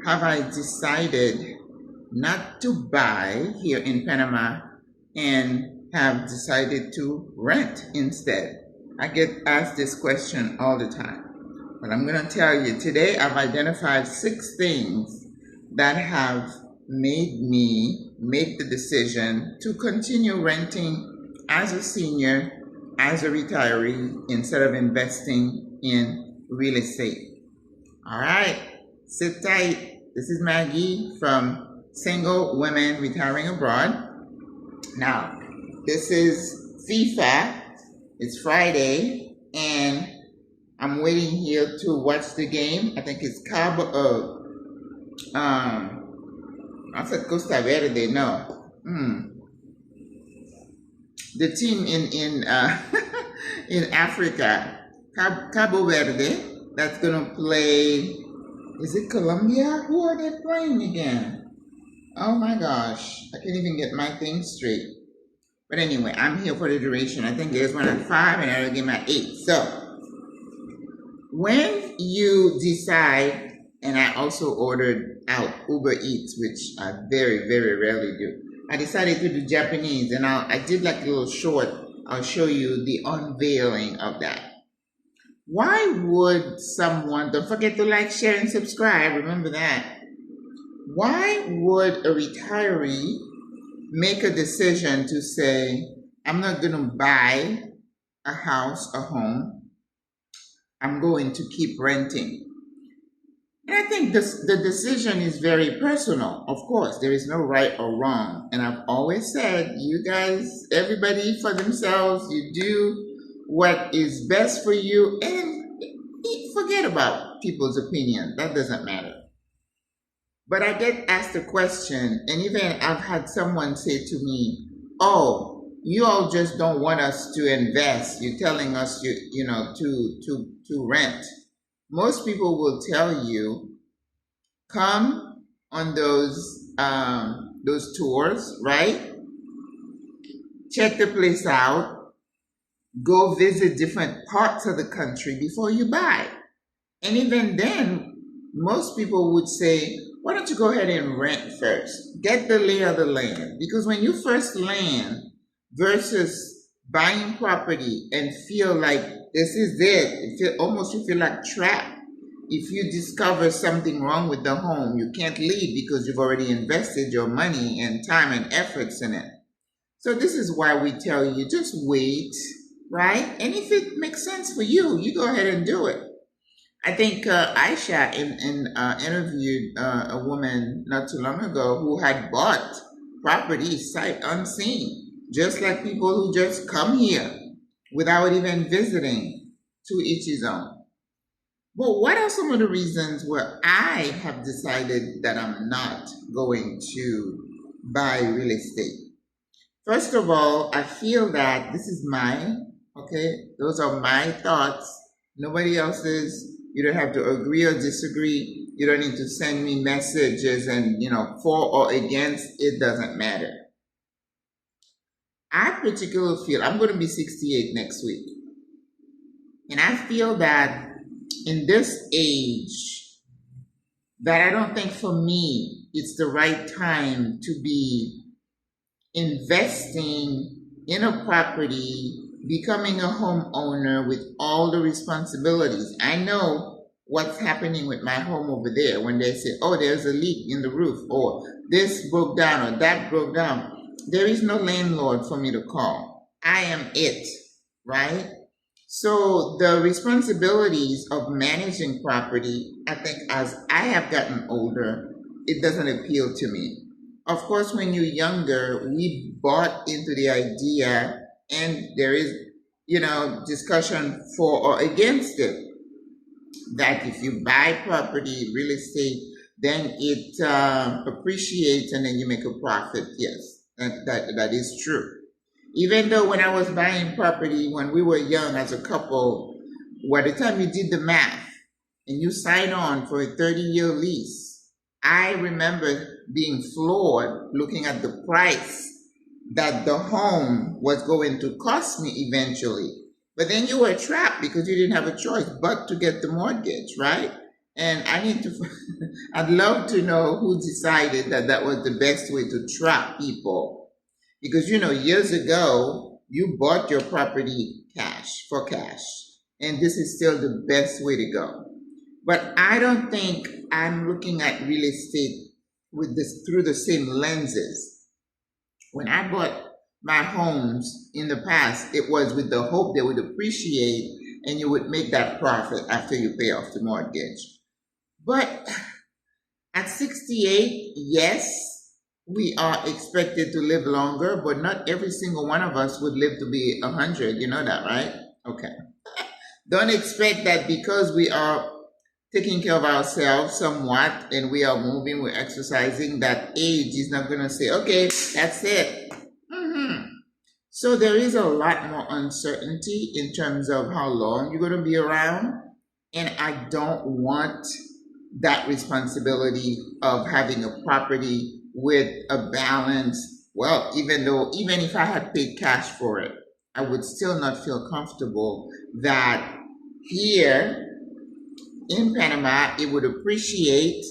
have I decided not to buy here in Panama and have decided to rent instead? I get asked this question all the time. But I'm going to tell you today, I've identified 6 things that have made me make the decision to continue renting as a senior, as a retiree, instead of investing in real estate. All right, sit tight. This is Maggie from Single Women Retiring Abroad. Now, this is FIFA. It's Friday, and I'm waiting here to watch the game. I think it's I said Costa Verde. No, the team in in Africa, Cabo Verde. That's gonna play. Is it Colombia? Who are they playing again? Oh my gosh, I can't even get my thing straight. But anyway, I'm here for the duration. I think there's one at 5 and another game at 8. So when you decide, and I also ordered out Uber Eats, which I very, very rarely do. I decided to do Japanese, and I did like a little short. I'll show you the unveiling of that. Why would someone, don't forget to like, share, and subscribe, remember that. Why would a retiree make a decision to say, I'm not going to buy a house, a home, I'm going to keep renting? And I think the decision is very personal. Of course, there is no right or wrong. And I've always said, you guys, everybody for themselves, you do what is best for you and forget about people's opinion. That doesn't matter. But I get asked a question, and even I've had someone say to me, oh, you all just don't want us to invest. You're telling us to rent. Most people will tell you, come on those tours, right? Check the place out. Go visit different parts of the country before you buy. And even then, most people would say, why don't you go ahead and rent first? Get the lay of the land. Because when you first land versus buying property and feel like this is it, you feel like trapped. If you discover something wrong with the home, you can't leave because you've already invested your money and time and efforts in it. So this is why we tell you, just wait, right? And if it makes sense for you, you go ahead and do it. I think Aisha interviewed a woman not too long ago who had bought property sight unseen, just like people who just come here without even visiting, to each his own. Well, what are some of the reasons where I have decided that I'm not going to buy real estate? First of all, I feel that this is mine, okay? Those are my thoughts, nobody else's. You don't have to agree or disagree. You don't need to send me messages and, for or against, it doesn't matter. I particularly feel, I'm going to be 68 next week. And I feel that in this age, that I don't think for me, it's the right time to be investing in a property, becoming a homeowner with all the responsibilities. I know what's happening with my home over there when they say, oh, there's a leak in the roof, or this broke down, or that broke down. There is no landlord for me to call. I am it, right? So the responsibilities of managing property, I think as I have gotten older, it doesn't appeal to me. Of course, when you're younger, we bought into the idea, and there is, discussion for or against it, that if you buy property, real estate, then it appreciates and then you make a profit. Yes, that is true. Even though when I was buying property, when we were young as a couple, by the time you did the math and you signed on for a 30-year lease, I remember being floored looking at the price that the home was going to cost me eventually. But then you were trapped because you didn't have a choice but to get the mortgage, right? And I need to, I'd love to know who decided that that was the best way to trap people. Because, years ago, you bought your property for cash. And this is still the best way to go. But I don't think I'm looking at real estate with this through the same lenses. When I bought my homes in the past, it was with the hope they would appreciate and you would make that profit after you pay off the mortgage. But at 68, yes, we are expected to live longer, but not every single one of us would live to be 100. You know that, right? Okay. Don't expect that because we are taking care of ourselves somewhat and we are moving, we're exercising, that age is not going to say, okay, that's it. So there is a lot more uncertainty in terms of how long you're going to be around. And I don't want that responsibility of having a property with a balance. Well, even if I had paid cash for it, I would still not feel comfortable that here in Panama it would appreciate.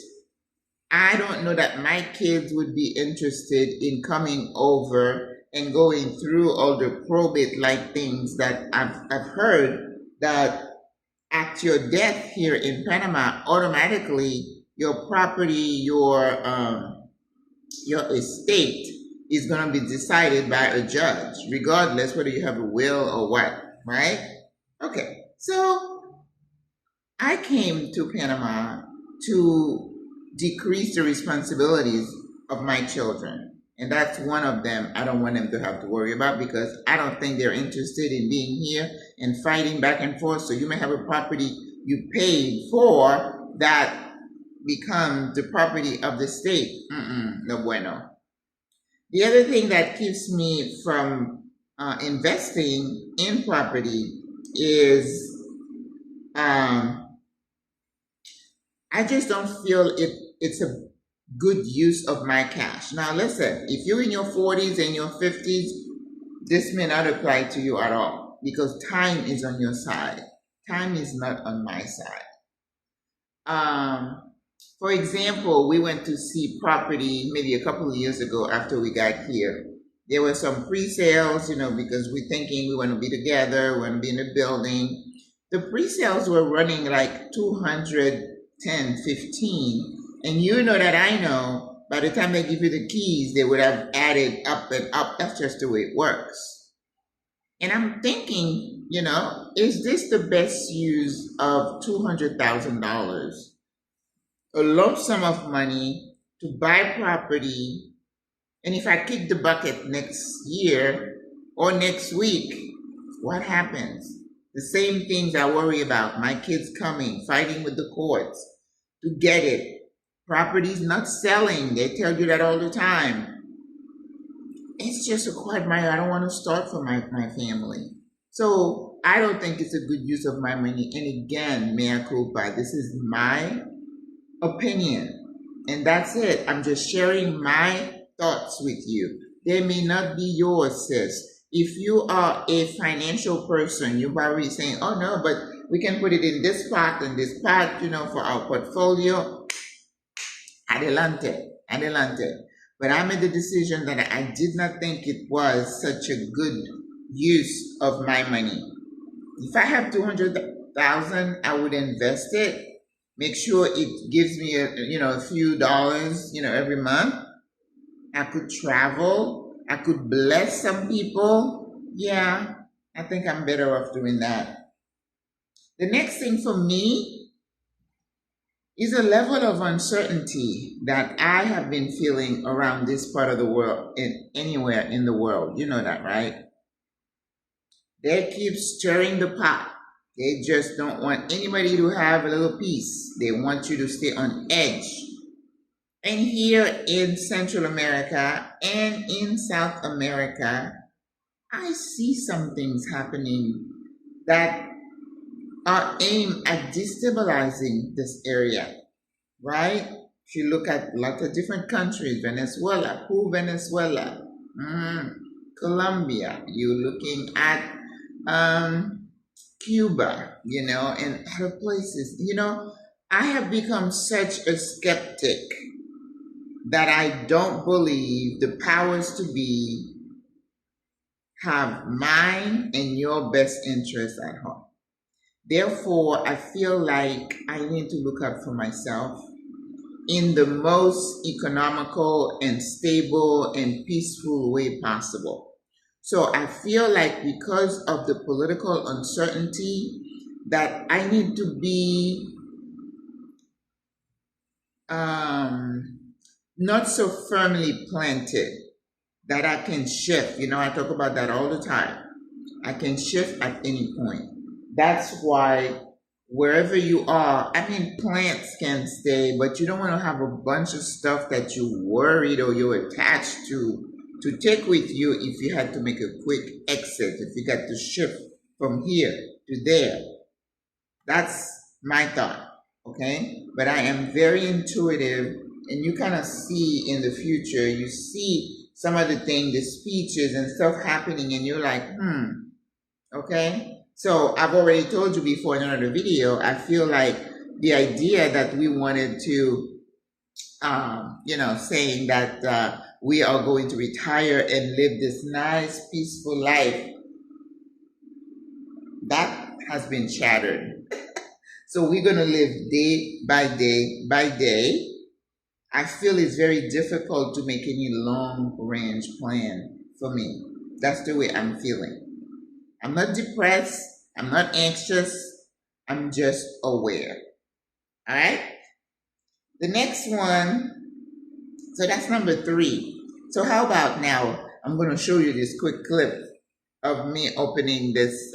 I don't know that my kids would be interested in coming over and going through all the probate-like things that I've heard that at your death here in Panama, automatically your property, your estate is going to be decided by a judge, regardless whether you have a will or what, right? Okay, so I came to Panama to decrease the responsibilities of my children. And that's one of them I don't want them to have to worry about because I don't think they're interested in being here and fighting back and forth. So you may have a property you paid for that becomes the property of the state. No bueno. The other thing that keeps me from investing in property is I just don't feel it's a good use of my cash. Now listen, if you're in your 40s and your 50s, this may not apply to you at all because time is on your side. Time is not on my side. For example, we went to see property maybe a couple of years ago after we got here. There were some pre-sales, because we're thinking we want to be together, we want to be in a building. The pre-sales were running like 210, 15. And you know that I know, by the time they give you the keys, they would have added up and up. That's just the way it works. And I'm thinking, is this the best use of $200,000? A lump sum of money to buy property. And if I kick the bucket next year or next week, what happens? The same things I worry about. My kids coming, fighting with the courts to get it. Property's not selling. They tell you that all the time. It's just a quagmire I don't want to start for my family. So I don't think it's a good use of my money. And again, mea culpa, this is my opinion. And that's it. I'm just sharing my thoughts with you. They may not be yours, sis. If you are a financial person, you're probably saying, oh no, but we can put it in this pot and this pot, for our portfolio. Adelante. But I made the decision that I did not think it was such a good use of my money. If I have 200,000, I would invest it. Make sure it gives me a few dollars, every month. I could travel. I could bless some people. Yeah, I think I'm better off doing that. The next thing for me is a level of uncertainty that I have been feeling around this part of the world and anywhere in the world. You know that, right? They keep stirring the pot. They just don't want anybody to have a little peace. They want you to stay on edge. And here in Central America and in South America, I see some things happening that are aimed at destabilizing this area, right? If you look at lots of different countries, Venezuela, Venezuela, Colombia, you're looking at Cuba, and other places, I have become such a skeptic that I don't believe the powers to be have mine and your best interest at heart. Therefore, I feel like I need to look out for myself in the most economical and stable and peaceful way possible. So I feel like because of the political uncertainty, that I need to be not so firmly planted that I can shift. You know, I talk about that all the time. I can shift at any point. That's why wherever you are, I mean, plants can stay, but you don't want to have a bunch of stuff that you're worried or you're attached to take with you if you had to make a quick exit, if you got to shift from here to there. That's my thought, okay? But I am very intuitive, and you kind of see in the future, you see some of the things, the speeches and stuff happening, and you're like, okay? So I've already told you before in another video, I feel like the idea that we wanted to, saying that we are going to retire and live this nice, peaceful life, that has been shattered. So we're going to live day by day by day. I feel it's very difficult to make any long-range plan for me. That's the way I'm feeling. I'm not depressed. I'm not anxious. I'm just aware. All right? The next one, so that's number 3. So how about now, I'm going to show you this quick clip of me opening this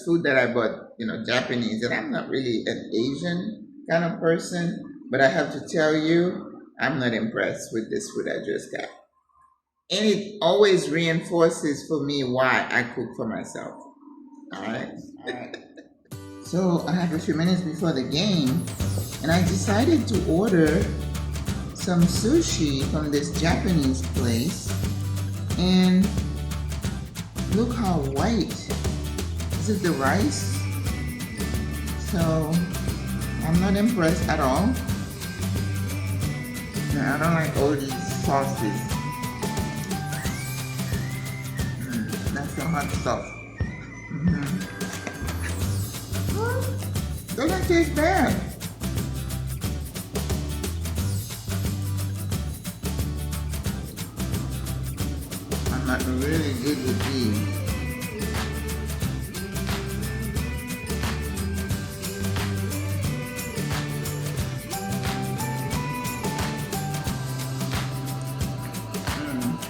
food that I bought, Japanese. And I'm not really an Asian kind of person, but I have to tell you, I'm not impressed with this food I just got. And it always reinforces for me why I cook for myself. All right. So I have a few minutes before the game, and I decided to order some sushi from this Japanese place. And look how white. This is the rice. So I'm not impressed at all. I don't like all these sauces. That's the hot stuff. Doesn't taste bad. I'm not really good with these.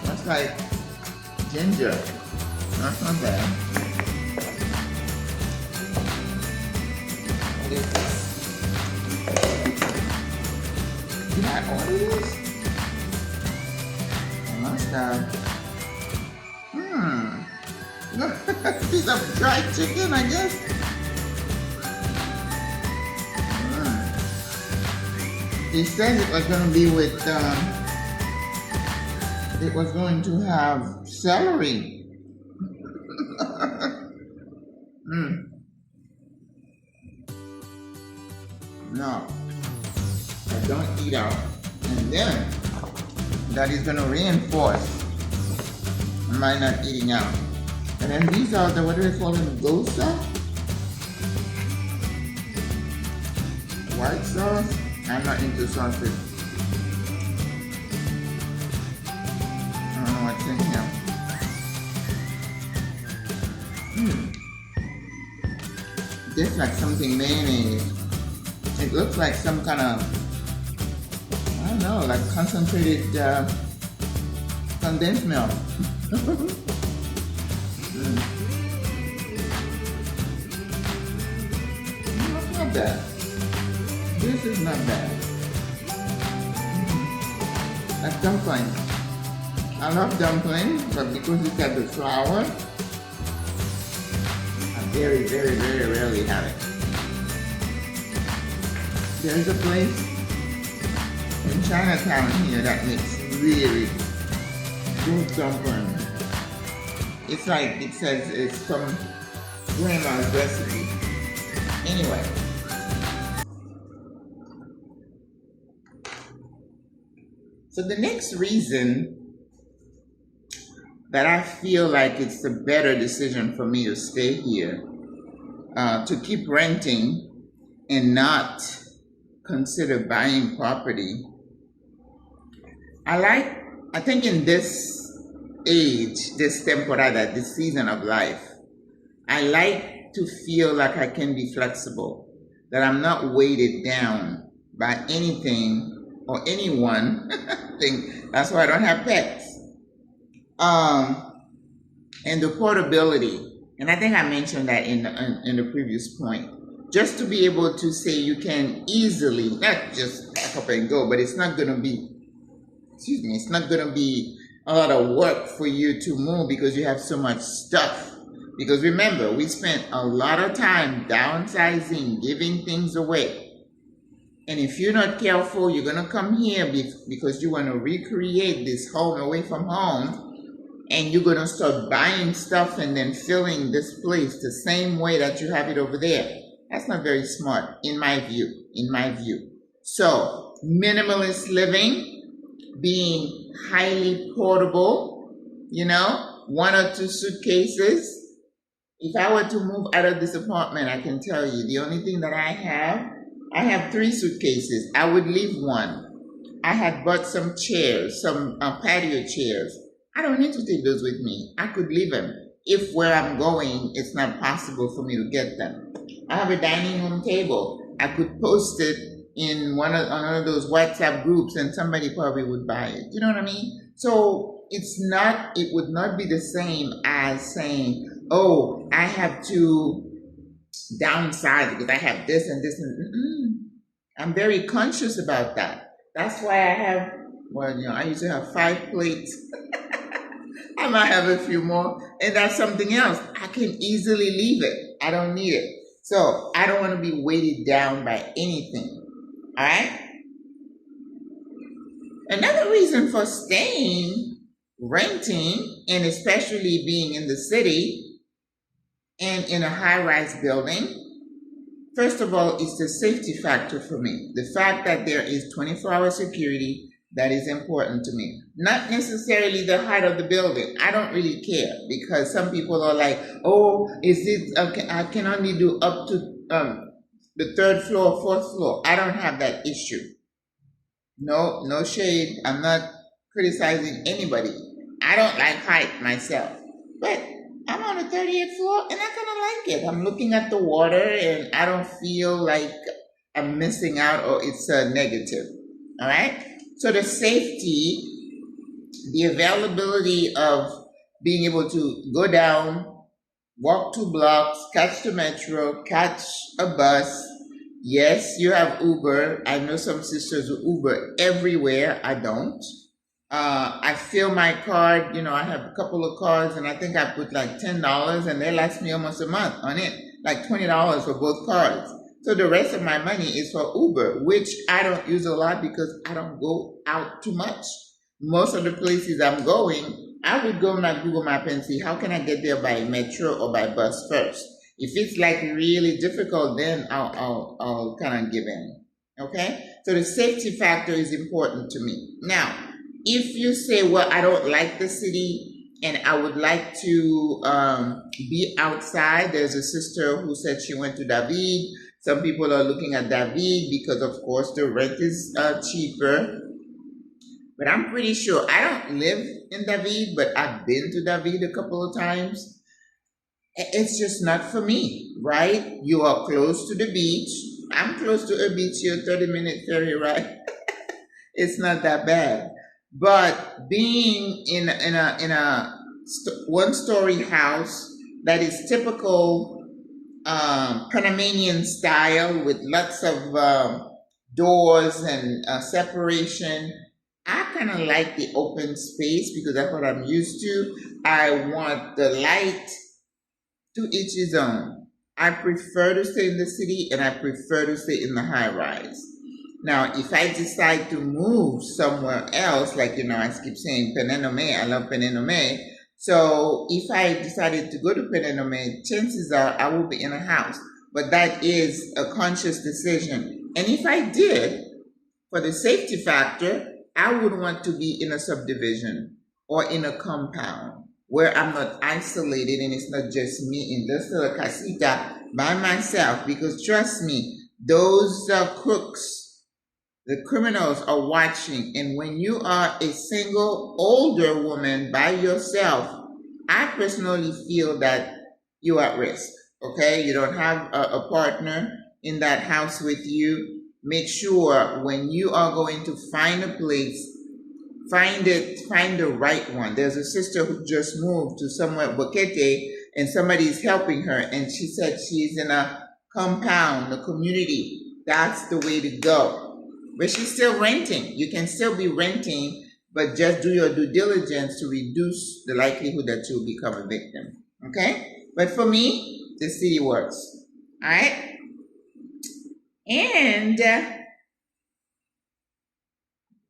That's like ginger. That's not bad. What is this? Did I order this? I must have. Piece of dried chicken, I guess. He said it was going to be with, it was going to have celery. No, I don't eat out. And then, that is going to reinforce my not eating out. And then these are the, what do they call them, dosa? White sauce? I'm not into sausage. I don't know what's in here. Tastes like something mayonnaise. It looks like some kind of, I don't know, like concentrated condensed milk. Not bad. This is not bad. Like dumpling. I love dumpling, but because it's got the flour, I very, very, very rarely have it. There's a place in Chinatown here that makes really good dumpling. It's like, it says it's from grandma's recipe. Anyway. So the next reason that I feel like it's a better decision for me to stay here, to keep renting and not consider buying property, I think in this age, this temporada, this season of life, I like to feel like I can be flexible, that I'm not weighted down by anything or anyone. That's why I don't have pets. And the portability, and I think I mentioned that in the previous point. Just to be able to say you can easily, not just pack up and go, but it's not going to be, it's not going to be a lot of work for you to move because you have so much stuff. Because remember, we spent a lot of time downsizing, giving things away. And if you're not careful, you're going to come here because you want to recreate this home away from home. And you're going to start buying stuff and then filling this place the same way that you have it over there. That's not very smart, in my view. So, minimalist living, being highly portable, 1 or 2 suitcases. If I were to move out of this apartment, I can tell you, the only thing that I have 3 suitcases. I would leave 1. I had bought some chairs, some patio chairs. I don't need to take those with me. I could leave them if where I'm going, it's not possible for me to get them. I have a dining room table. I could post it in one of those WhatsApp groups and somebody probably would buy it. You know what I mean? So it would not be the same as saying, oh, I have to downsize because I have this and this. I'm very conscious about that. That's why I have, I used to have 5 plates. I might have a few more, and that's something else. I can easily leave it. I don't need it. So I don't want to be weighted down by anything. All right? Another reason for staying, renting, and especially being in the city and in a high-rise building, first of all, is the safety factor for me. The fact that there is 24-hour security, that is important to me. Not necessarily the height of the building. I don't really care because some people are like, oh, I can only do up to the 3rd floor, 4th floor. I don't have that issue. No shade. I'm not criticizing anybody. I don't like height myself. But I'm on the 38th floor and I kind of like it. I'm looking at the water and I don't feel like I'm missing out or it's a negative. All right? So the safety, the availability of being able to go down, walk 2 blocks, catch the metro, catch a bus. Yes, you have Uber. I know some sisters who Uber everywhere. I don't. I fill my card. I have a couple of cards and I think I put like $10 and they last me almost a month on it. Like $20 for both cards. So the rest of my money is for Uber, which I don't use a lot because I don't go out too much. Most of the places I'm going, I would go on my Google Map and see how can I get there by metro or by bus first. If it's like really difficult, then I'll kind of give in. Okay? So the safety factor is important to me. Now, if you say, well, I don't like the city and I would like to be outside, there's a sister who said she went to David. Some people are looking at David because, of course, the rent is cheaper. But I'm pretty sure, I don't live in David, but I've been to David a couple of times. It's just not for me, right? You are close to the beach. I'm close to a beach here, 30-minute ferry ride. It's not that bad. But being in a 1-story house that is typical Panamanian style with lots of doors and separation. I kind of like the open space because that's what I'm used to. I want the light to each his own. I prefer to stay in the city and I prefer to stay in the high rise. Now, if I decide to move somewhere else, like, I keep saying Penenome, I love Penenome. So if I decided to go to Penenome, chances are I will be in a house. But that is a conscious decision. And if I did, for the safety factor, I would want to be in a subdivision or in a compound where I'm not isolated and it's not just me in this little casita by myself. Because trust me, those crooks, the criminals are watching. And when you are a single older woman by yourself, I personally feel that you're at risk. Okay, you don't have a partner in that house with you. Make sure when you are going to find a place, find the right one. There's a sister who just moved to somewhere Bokete, and somebody's helping her, and she said she's in a compound, a community. That's the way to go. But she's still renting. You can still be renting, but just do your due diligence to reduce the likelihood that you'll become a victim. Okay? But for me, the city works. All right? And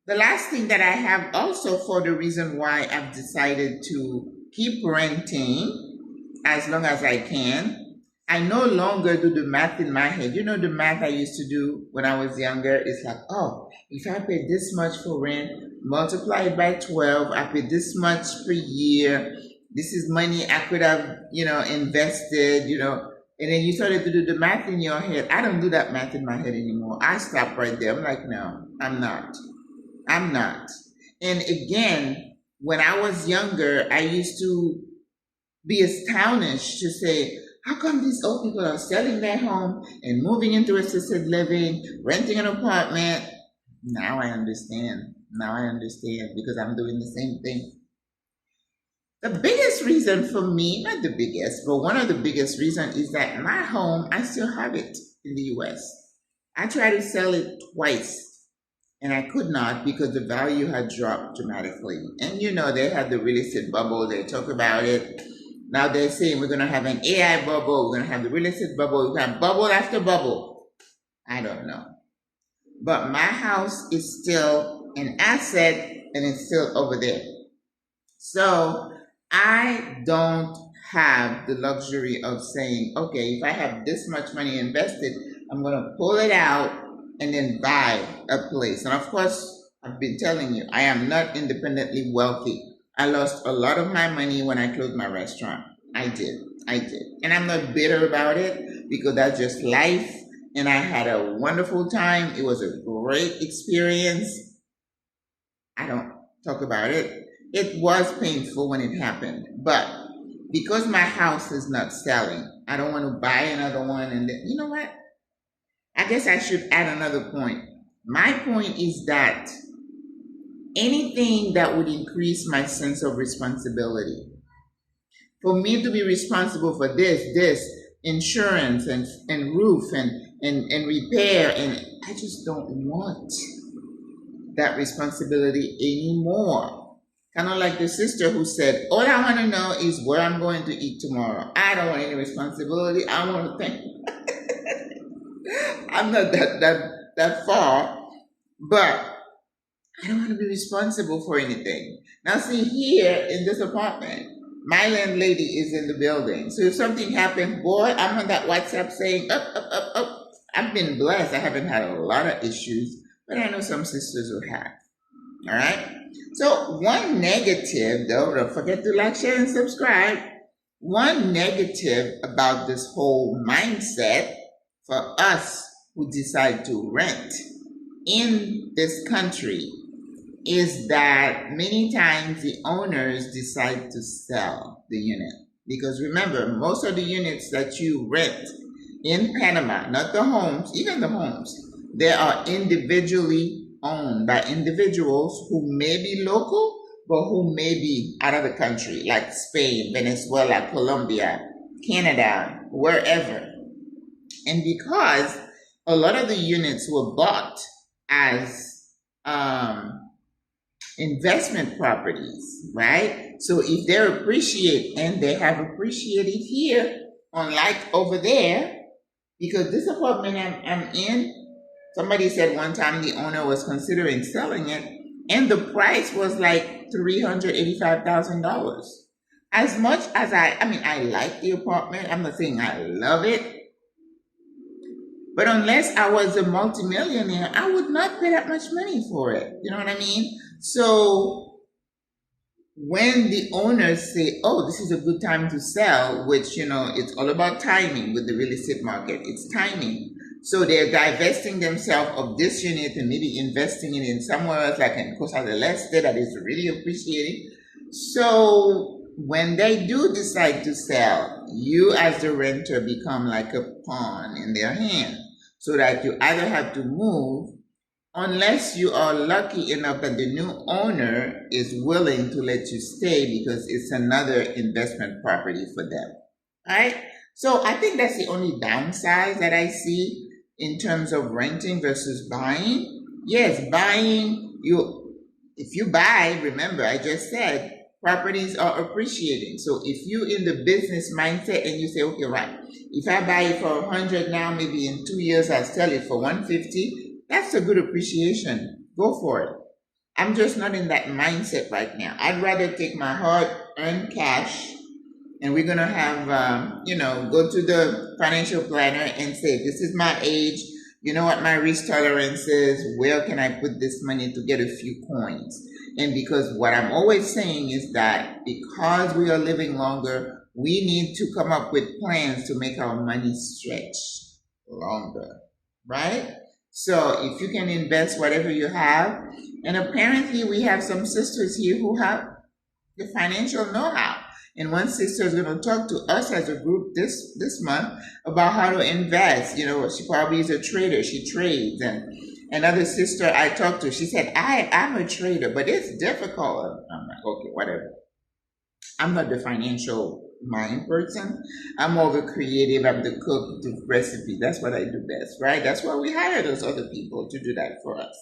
the last thing that I have also, for the reason why I've decided to keep renting as long as I can, I no longer do the math in my head. You know, the math I used to do when I was younger is like, oh, if I pay this much for rent, multiply it by 12, I pay this much per year. This is money I could have, invested, and then you started to do the math in your head. I don't do that math in my head anymore. I stop right there. I'm like, no, I'm not. And again, when I was younger, I used to be astonished to say, how come these old people are selling their home and moving into assisted living, renting an apartment? Now I understand. Because I'm doing the same thing. The biggest reason for me, not the biggest, but one of the biggest reasons is that my home, I still have it in the US. I tried to sell it twice and I could not because the value had dropped dramatically. And they had the real estate bubble, they talk about it. Now they're saying we're going to have an AI bubble, we're going to have the real estate bubble, we're going to have bubble after bubble. I don't know. But my house is still an asset and it's still over there. So I don't have the luxury of saying, okay, if I have this much money invested, I'm going to pull it out and then buy a place. And of course, I've been telling you, I am not independently wealthy. I lost a lot of my money when I closed my restaurant. I did. And I'm not bitter about it because that's just life. And I had a wonderful time. It was a great experience. I don't talk about it. It was painful when it happened. But because my house is not selling, I don't want to buy another one. And then, you know what? I guess I should add another point. My point is that anything that would increase my sense of responsibility, for me to be responsible for this, insurance and roof and repair, and I just don't want that responsibility anymore. Kind of like the sister who said, all I want to know is where I'm going to eat tomorrow. I don't want any responsibility. I want to think. I'm not that far, but I don't want to be responsible for anything. Now see, here in this apartment, my landlady is in the building. So if something happened, boy, I'm on that WhatsApp saying, up. I've been blessed. I haven't had a lot of issues, but I know some sisters who have. All right? So one negative, though, don't forget to like, share, and subscribe. One negative about this whole mindset for us who decide to rent in this country is that many times the owners decide to sell the unit. Because remember, most of the units that you rent in Panama, not the homes, even the homes, they are individually owned by individuals who may be local, but who may be out of the country, like Spain, Venezuela, Colombia, Canada, wherever. And because a lot of the units were bought as investment properties, right? So if they appreciate, and they have appreciated here, unlike over there, because this apartment I'm in, somebody said one time the owner was considering selling it, and the price was like $385,000. As much as I like the apartment, I'm not saying I love it, But unless I was a multimillionaire, I would not pay that much money for it. You know what I mean? So when the owners say, oh, this is a good time to sell, which, it's all about timing with the real estate market. It's timing. So they're divesting themselves of this unit and maybe investing it in somewhere else, like in Costa del Este, that is really appreciating. So when they do decide to sell, you as the renter become like a pawn in their hand, so that you either have to move, unless you are lucky enough that the new owner is willing to let you stay because it's another investment property for them, right? So I think that's the only downside that I see in terms of renting versus buying. Yes, buying, if you buy, remember I just said properties are appreciating. So if you in the business mindset and you say, okay, right, if I buy it for 100 now, maybe in 2 years I'll sell it for 150, that's a good appreciation. Go for it. I'm just not in that mindset right now. I'd rather take my hard-earned cash, and we're going to have, go to the financial planner and say, this is my age. You know what my risk tolerance is. Where can I put this money to get a few coins? And because what I'm always saying is that because we are living longer, we need to come up with plans to make our money stretch longer, right? So if you can invest whatever you have, and apparently we have some sisters here who have the financial know-how. And one sister is going to talk to us as a group this month about how to invest. She probably is a trader. She trades. And another sister I talked to, she said, I'm a trader, but it's difficult. I'm like, okay, whatever. I'm not the financial mind person. I'm more of a creative. I'm the cook, the recipe. That's what I do best, right? That's why we hire those other people to do that for us.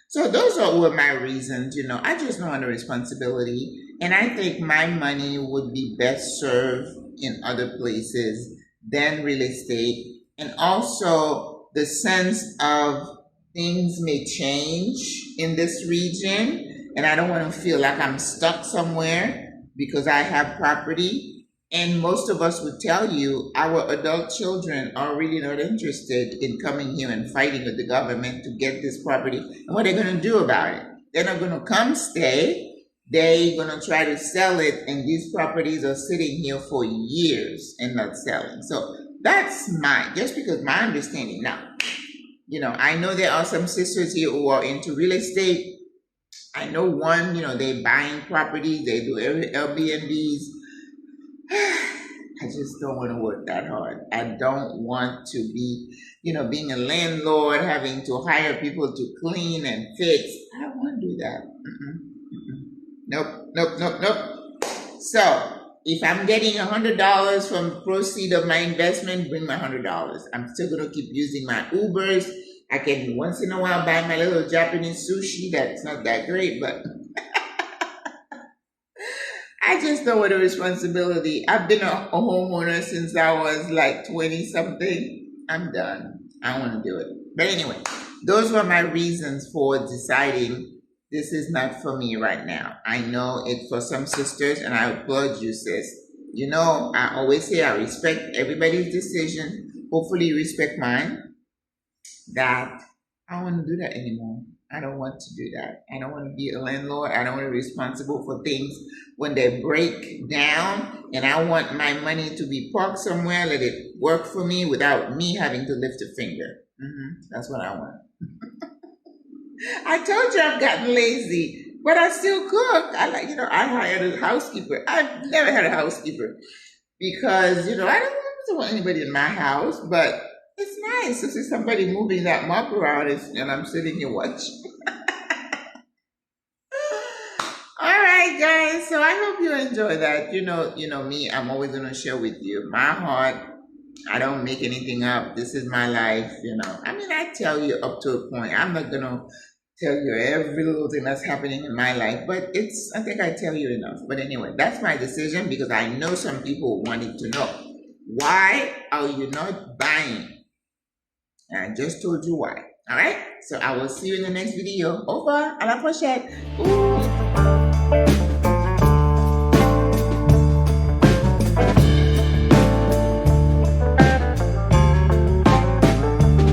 So those were my reasons. I just know under responsibility, and I think my money would be best served in other places than real estate. And also the sense of things may change in this region, and I don't want to feel like I'm stuck somewhere because I have property. And most of us would tell you our adult children are really not interested in coming here and fighting with the government to get this property. And what are they going to do about it? They're not going to come stay. They're going to try to sell it, and these properties are sitting here for years and not selling. So that's just because my understanding. Now, I know there are some sisters here who are into real estate. I know one, they're buying properties, they do Airbnbs. I just don't want to work that hard. I don't want to be, being a landlord, having to hire people to clean and fix. I don't want to do that. Nope. So if I'm getting $100 from the proceeds of my investment, bring my $100. I'm still going to keep using my Ubers. I can once in a while buy my little Japanese sushi. That's not that great, but I just know what a responsibility. I've been a homeowner since I was like 20 something. I'm done. I want to do it. But anyway, those were my reasons for deciding this is not for me right now. I know it's for some sisters, and I applaud you, sis. I always say I respect everybody's decision. Hopefully you respect mine. That I don't want to do that anymore. I don't want to do that. I don't want to be a landlord. I don't want to be responsible for things when they break down, and I want my money to be parked somewhere, let it work for me without me having to lift a finger. That's what I want. I told you I've gotten lazy, but I still cook. I hired a housekeeper. I've never had a housekeeper because, I don't want anybody in my house, but it's nice to see somebody moving that mop around and I'm sitting here watching. All right, guys. So I hope you enjoy that. You know me. I'm always gonna share with you my heart. I don't make anything up. This is my life. I tell you up to a point. I'm not gonna tell you every little thing that's happening in my life, but I think I tell you enough. But anyway, that's my decision because I know some people wanted to know, why are you not buying? And I just told you why. All right? So I will see you in the next video. Over. À la prochaine. Ooh.